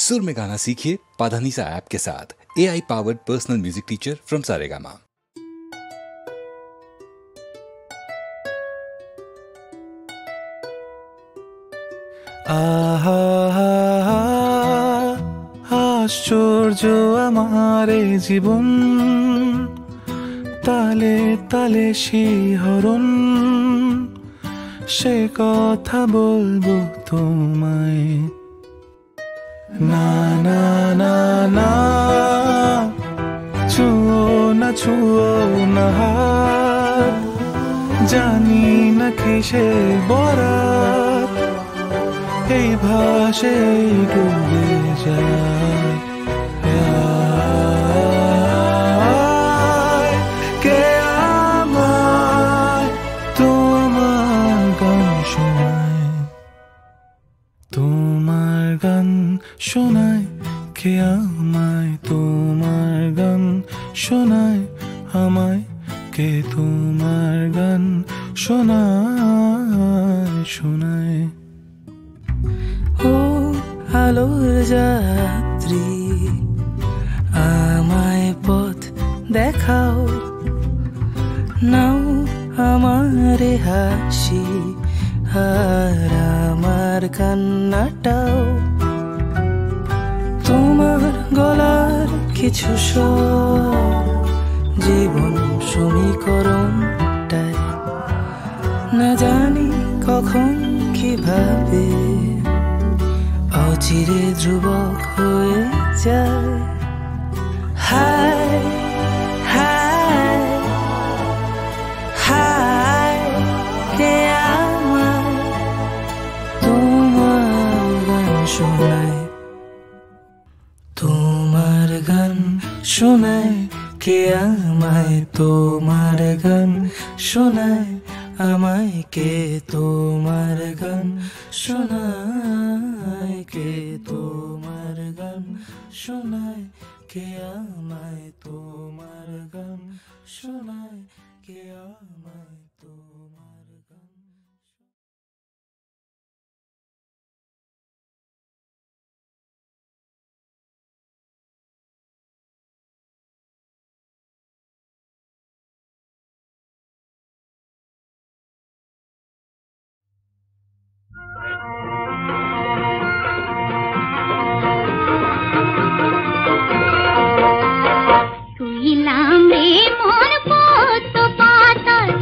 सुर में गाना सीखिए पाधानीसा ऐप के साथ। AI powered personal music teacher from Saregama. আশ্চর্য আমারে জীবন, তালে তালে শিহরণ, সে কথা বলবো তোমায়। না না না না, ছুঁয়ো না ছুঁয়ো না হাত, জানি না কিসে বরাত, এই ভাষে ডুবে যায়। কে আমায় তোমার গান শোনায়, তোমার গান শোনায়, কে আমায় তোমার গান শোনায়, আমায় কে তোমার গান শোনায় শোনায়। ও আলোর যাত্রী, আমায় পথ দেখাও, নাও আমারে হাসি আর আমার কান্নাটাও। তোমার গলার কিছু স্বর জীবন সমীকরণটায়, না জানি কখন কিভাবে অচিরে ধ্রুবক হয়ে যায়। হায় হায় হায়, কে আমায় তোমার গান শোনায়, তোমার গান শোনায়, কে আমায় তোমার গান শোনায়, আমায় কে তোমার গান শোনায়, কে তোমার গান শোনায়, কে আমায় তোমার গান শোনায়, কে আমায় তোমার গান। তুইলাম রে মন পদ্ম পাতায়,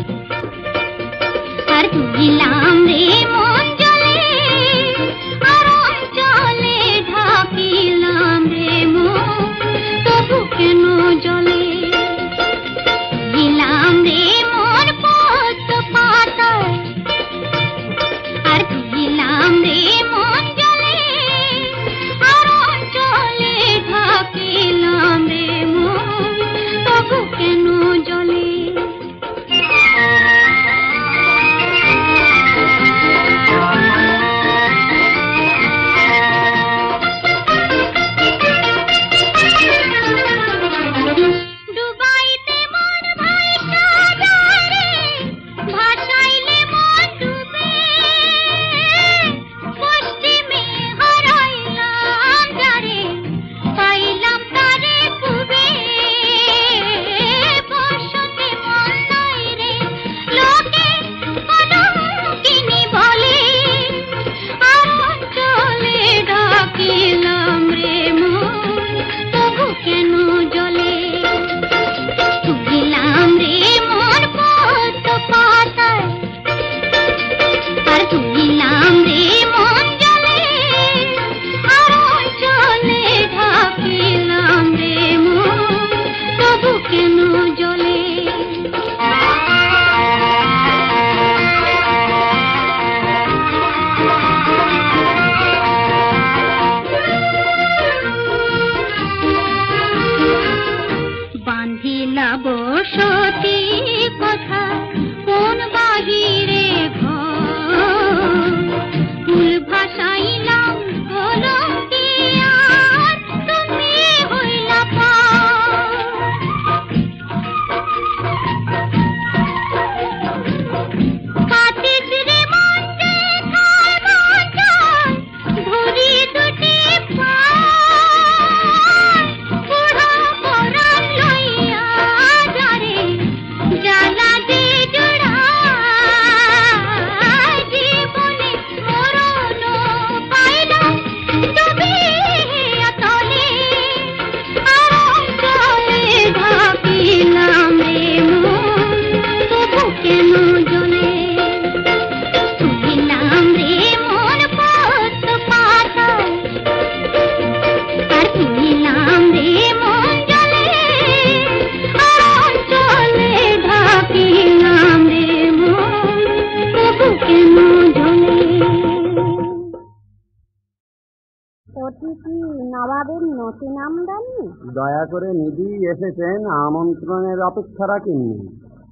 শুনেছি কি নবাবের নতুন আমদানি? দয়া করে নিধি এসেছেন, আমন্ত্রণের অপেক্ষা রাখেননি।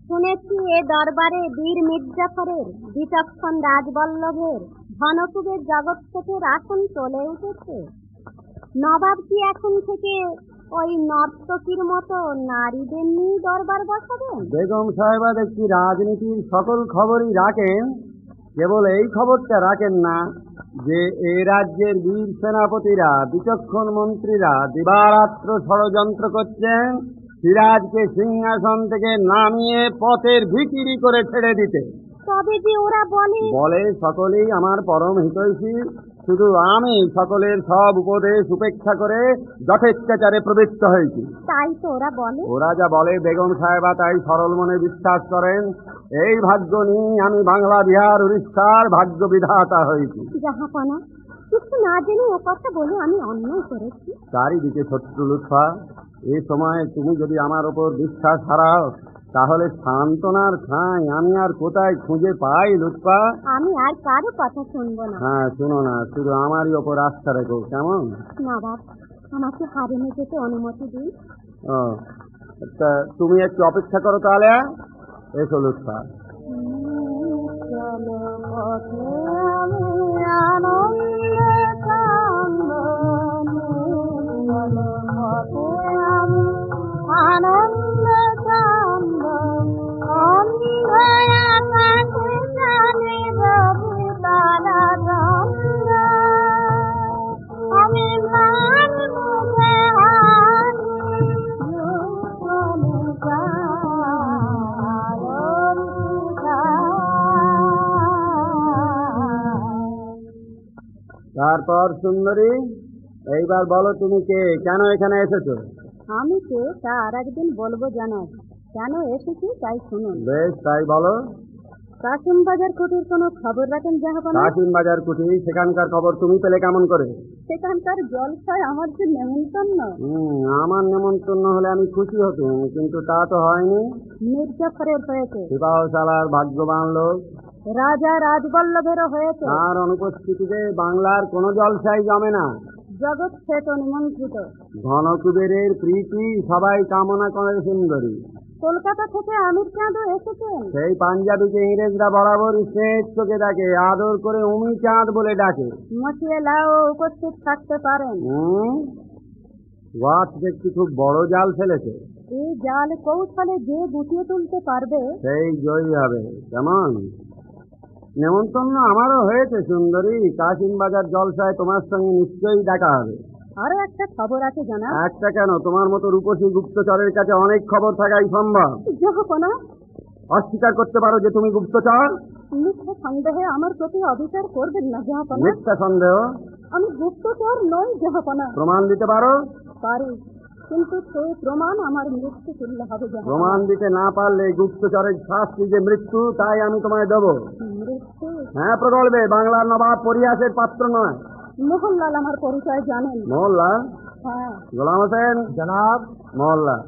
শুনেছি এ দরবারে বীর মির্জাফরের, বিচক্ষণ রাজবল্লভের, ধনকুবের জগৎ থেকে আসন চলে উঠেছে। নবাব কি এখন থেকে ওই নর্তকীর মতো নারীদের নিয়ে দরবার বসাবেন? বেগম সাহেবা দেখছি রাজনীতির সকল খবরই রাখেন, কেবল এই খবরটা রাখেন না যে এ রাজ্যের বীর সেনাপতিরা, বিচক্ষণ মন্ত্রীরা দিবারাত্র ষড়যন্ত্র করছেন সিরাজকে সিংহাসন থেকে নামিয়ে পথের ভিখিরি করে ছেড়ে দিতে। তবে যে ওরা বলে সকলেই আমার পরম হিতৈষী, শুধু আমি সকলের সব উপদেশ উপেক্ষা করে যথেচ্ছাচারে প্রবৃত্ত হয়েছি। তাই তো ওরা বলে। ওরা যা বলে বেগম সাহেবা তাই সরল মনে বিশ্বাস করেন। এই ভাগ্য নিয়ে আমি বাংলা, বিহার, উড়িষ্যার ভাগ্য বিধাতা হয়েছি। জাহাপনা, কিছু না জেনে ও কথা বলে আমি অন্যায় করেছি। চারিদিকে শত্রু লুৎফা, এই সময় তুমি যদি আমার ওপর বিশ্বাস হারাও তাহলে সান্ত্বনার ঠাঁই আমি আর কোথায় খুঁজে পাই লুৎফা? আমি আর কারো কথা শুনবো না। হ্যাঁ, শুনো না, শুধু আমারই ওপর আস্থা রেখো, কেমন? নবাব, আমাকে হারেমে যেতে অনুমতি দিন। ও, তা তুমি একটু অপেক্ষা করো তাহলে। এসো লুৎফা। তারপর সুন্দরী, এইবার বলো তুমি কে, কেন এখানে এসেছো? আমি কে তা আর একদিন বলবো জানাব। কেন এসেছি তাই শুনুন। বেশ, তাই বলো। কাশিম বাজার কুটির কোনো খবর রাখেন জাহাপনা? কাশিম বাজার কুটি, সেখানকার খবর তুমি পেলে কেমন করে? সেখানকার জলসায় আমার যে নেমন্তন্ন। আমার নেমন্তন্ন হলে আমি খুশি হতাম, কিন্তু তা তো হয়নি। মির্জাফরের হয়েছে। সিপাহসালার ভাগ্যবান লোক। রাজা রাজবল্লভেরও হয়েছে। তার অনুপস্থিতিতে বাংলার কোনো জলসাই জমে না। জগৎ শ্বেত নিমন্ত্রিত। ধনকুবেরের প্রীতি সবাই কামনা করে সুন্দরী। কলকাতা থেকে আমির চাঁদও এসেছেন। সেই পাঞ্জাবিকে ইংরেজরা বরাবর স্নেহের চোখে ডাকে, আদর করে উমি চাঁদ বলে ডাকে। মশিয়ে লাও উপস্থিত থাকতে পারেন। ওয়াচ দেখছি খুব বড় জাল ফেলেছে। এই জাল কৌশলে যে গুটিয়ে তুলতে পারবে সেই জয়ী হবে। কেমন? নেমন্তন্ন আমারও হয়েছে সুন্দরী, কাশিম বাজার জলসায় তোমার সঙ্গে নিশ্চয়ই দেখা হবে। আরো একটা খবর আছে জানা। একটা কেন, তোমার মতো রূপসী গুপ্তচরের কাছে অনেক খবর থাকাই সম্ভব। জাহাপনা, অস্বীকার করতে পারো যে তুমি গুপ্তচর? মিথ্যা সন্দেহে আমার প্রতি অবিচার করবেন না জাহাপনা। মিথ্যা সন্দেহ? আমি গুপ্তচর নই জাহাপনা। প্রমাণ দিতে পারো? পারি, কিন্তু সেই প্রমাণ আমার মৃত্যু তুল্য হবে জাহাপনা। প্রমাণ দিতে না পারলে গুপ্তচরের শাস্তি যে মৃত্যু, তাই আমি তোমায় দেবো। মৃত্যু? হ্যাঁ, প্রগল্ভে বাংলার নবাব পরিহাসের পাত্র নয়। মোহনলাল আমার পরিচয় জানেন? মোহনলাল? হ্যাঁ। গোলাম হোসেন জনাব। মোহনলাল।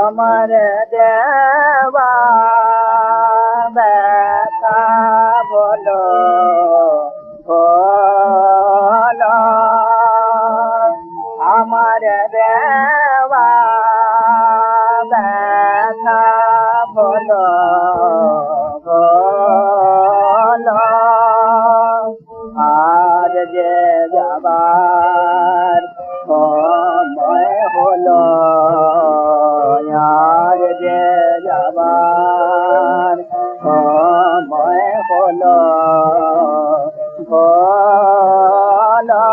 আমার দেওয়া ব্যথা বলো বলো আমার দেওয়া ব্যথা বলো বলো আর যে যাবার সময় হলো আর যে যাবার সময় হলো বলো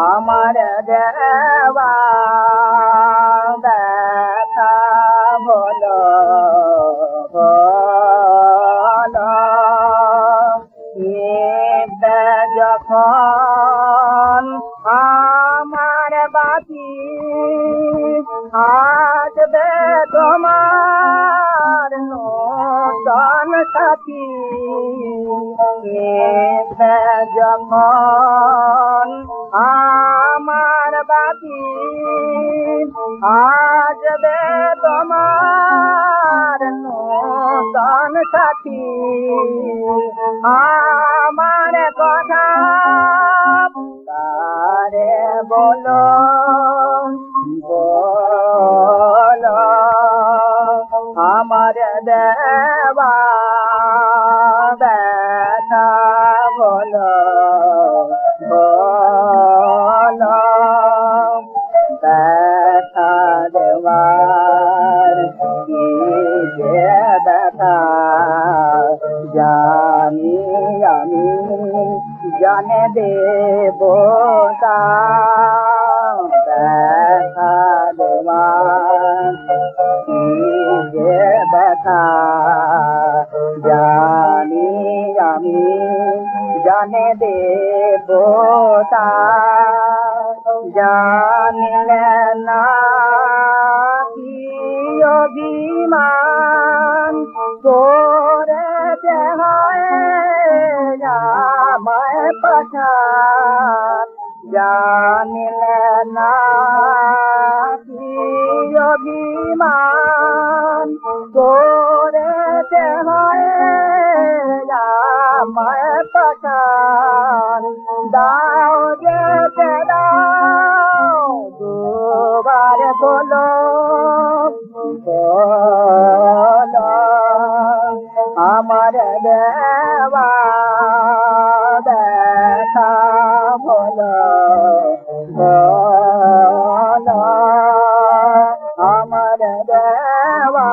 আমার দেওয়া ব্যথা বলো বলো নিবে যখন আমার বাকি আসবে তোমার নূতন সাথী নিবে যখন আমার বাকি আসবে তোমার নূতন সাথী আমার কথা তারে বলো বলো আমার দেওয়া ব্যথা বলো বলো ব্যথা দেওয়ার কি যে ব্যথা জানি আমি জানে দেবতা ব্যথা দেওয়ার কি যে ব্যথা জানি আমি জানে দেবতা জানিলে না কি অভিমান করেতে হয় আমায় পাঠান জানিলে না কি অভিমান করেতে হয় আমায় পাঠান দাও যেতে দাও দুবার বলো বলো আমার দেওয়া ব্যথা বলো বলো আমার দেওয়া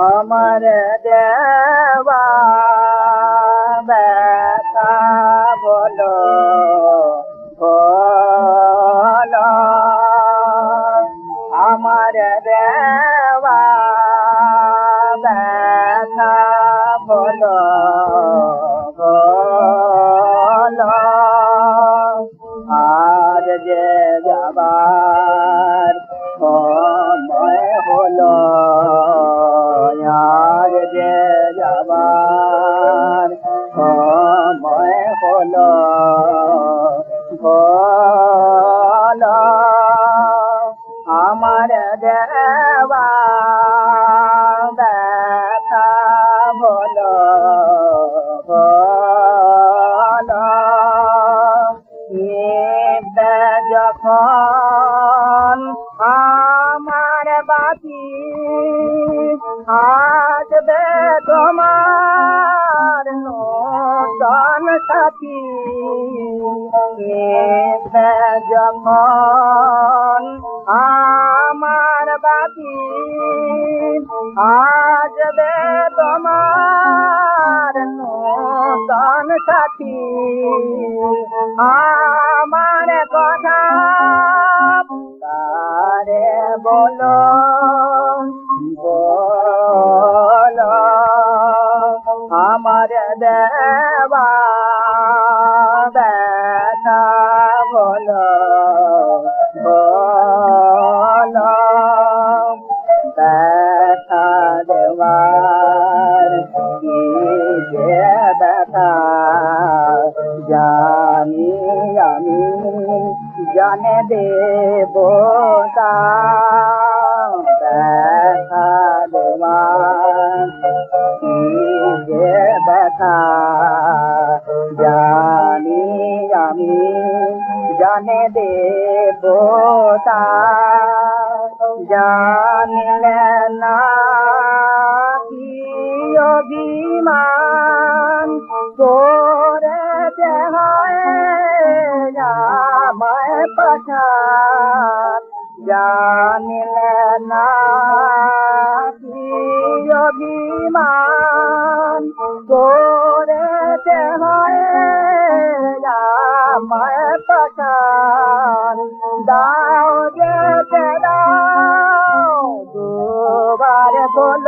আমার দেওয়া ব্যথা বলো বলো আমার দেওয়া ব্যথা বলো বলো আর যে যাবার সময় হলো আর যে যাবার সময় হলো বলো আমার দেওয়া ব্যথা বলো বলো নিবে যখন আমার বাকি আসবে তোমার নূতন সাথী নিবে যখন আমার বাকি আসবে তোমার নূতন সাথী আমার কথা তারে বলো বলো আমার দেওয়া ব্যথা বলো বলো ব্যথা দেওয়ার কি যে ব্যথা জানি আমি জানে দেবতা ব্যথা তোমার কি যে ব্যথা জানি আমি জানে দেবতা জানিলে না কি অভিমান করেতে হয় আমায় পাঠান জানিলে না কি অভিমান করেতে হয় আমায় পাঠান দাও যেতে দাও দুবার বল